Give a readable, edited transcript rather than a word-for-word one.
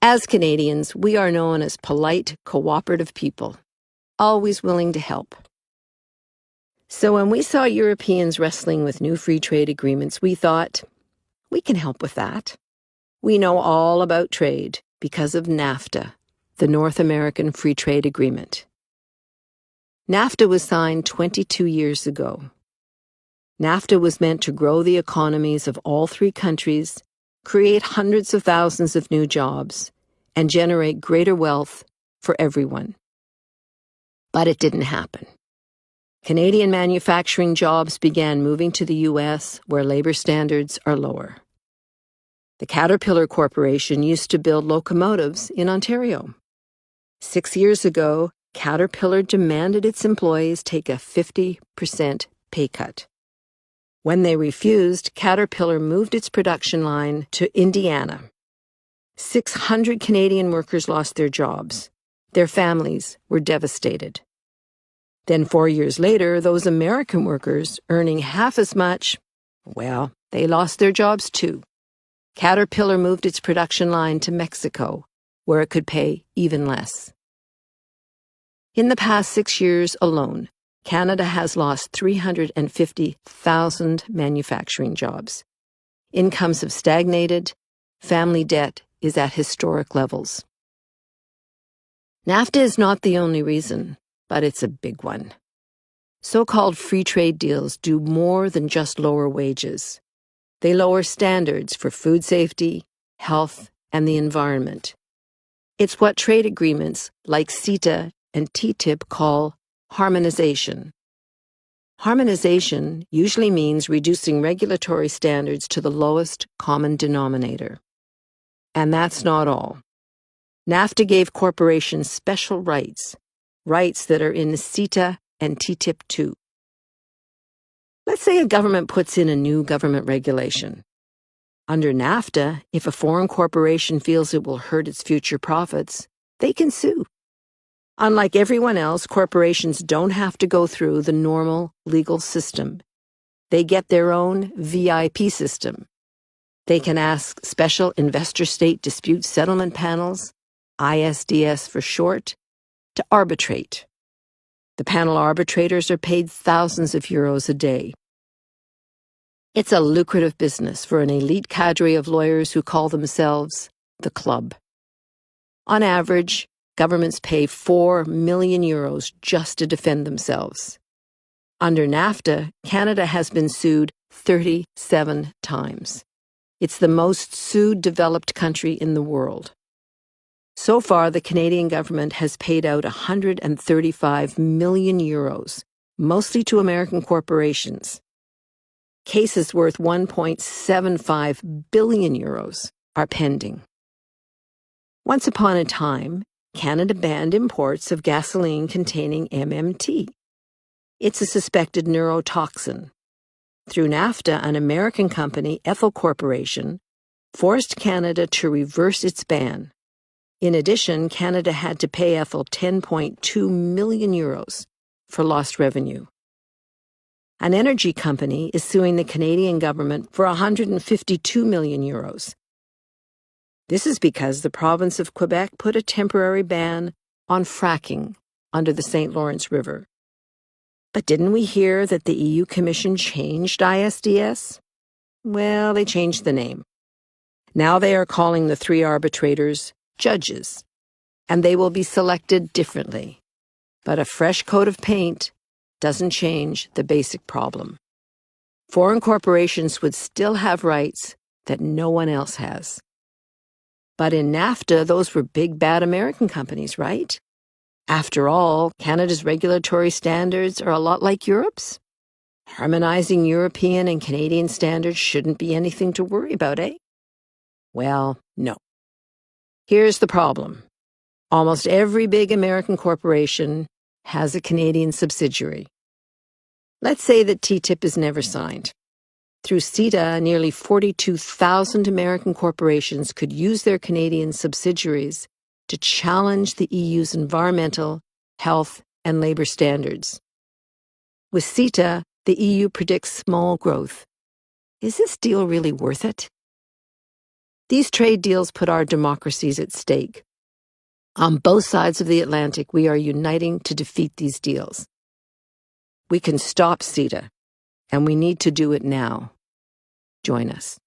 As Canadians, we are known as polite, cooperative people, always willing to help. So when we saw Europeans wrestling with new free trade agreements, we thought, we can help with that. We know all about trade because of NAFTA, the North American Free Trade Agreement. NAFTA was signed 22 years ago. NAFTA was meant to grow the economies of all three countries, create hundreds of thousands of new jobs, and generate greater wealth for everyone. But it didn't happen. Canadian manufacturing jobs began moving to the U.S., where labor standards are lower. The Caterpillar Corporation used to build locomotives in Ontario. 6 years ago, Caterpillar demanded its employees take a 50% pay cut. When they refused, Caterpillar moved its production line to Indiana. 600 Canadian workers lost their jobs. Their families were devastated. Then 4 years later, those American workers earning half as much, well, they lost their jobs too. Caterpillar moved its production line to Mexico, where it could pay even less. In the past 6 years alone, Canada has lost 350,000 manufacturing jobs. Incomes have stagnated. Family debt is at historic levels. NAFTA is not the only reason, but it's a big one. So-called free trade deals do more than just lower wages. They lower standards for food safety, health, and the environment. It's what trade agreements like CETA and TTIP call harmonization. Harmonization usually means reducing regulatory standards to the lowest common denominator. And that's not all. NAFTA gave corporations special rights that are in CETA and TTIP too. Let's say a government puts in a new government regulation. Under NAFTA, if a foreign corporation feels it will hurt its future profits, they can sue. Unlike everyone else, corporations don't have to go through the normal legal system. They get their own VIP system. They can ask special investor-state dispute settlement panels, ISDS for short, to arbitrate. The panel arbitrators are paid thousands of euros a day. It's a lucrative business for an elite cadre of lawyers who call themselves the club. On average, governments pay 4 million euros just to defend themselves. Under NAFTA, Canada has been sued 37 times. It's the most sued developed country in the world. So far, the Canadian government has paid out 135 million euros, mostly to American corporations. Cases worth 1.75 billion euros are pending. Once upon a time, Canada banned imports of gasoline containing MMT. It's a suspected neurotoxin. Through NAFTA, an American company, Ethyl Corporation, forced Canada to reverse its ban. In addition, Canada had to pay Ethyl 10.2 million euros for lost revenue. An energy company is suing the Canadian government for 152 million euros. This is because the province of Quebec put a temporary ban on fracking under the St. Lawrence River. But didn't we hear that the EU Commission changed ISDS? Well, they changed the name. Now they are calling the 3 arbitrators judges, and they will be selected differently. But a fresh coat of paint doesn't change the basic problem. Foreign corporations would still have rights that no one else has. But in NAFTA, those were big, bad American companies, right? After all, Canada's regulatory standards are a lot like Europe's. Harmonizing European and Canadian standards shouldn't be anything to worry about, eh? Well, no. Here's the problem. Almost every big American corporation has a Canadian subsidiary. Let's say that TTIP is never signed. Through CETA, nearly 42,000 American corporations could use their Canadian subsidiaries to challenge the EU's environmental, health, and labor standards. With CETA, the EU predicts small growth. Is this deal really worth it? These trade deals put our democracies at stake. On both sides of the Atlantic, we are uniting to defeat these deals. We can stop CETA, and we need to do it now. Join us.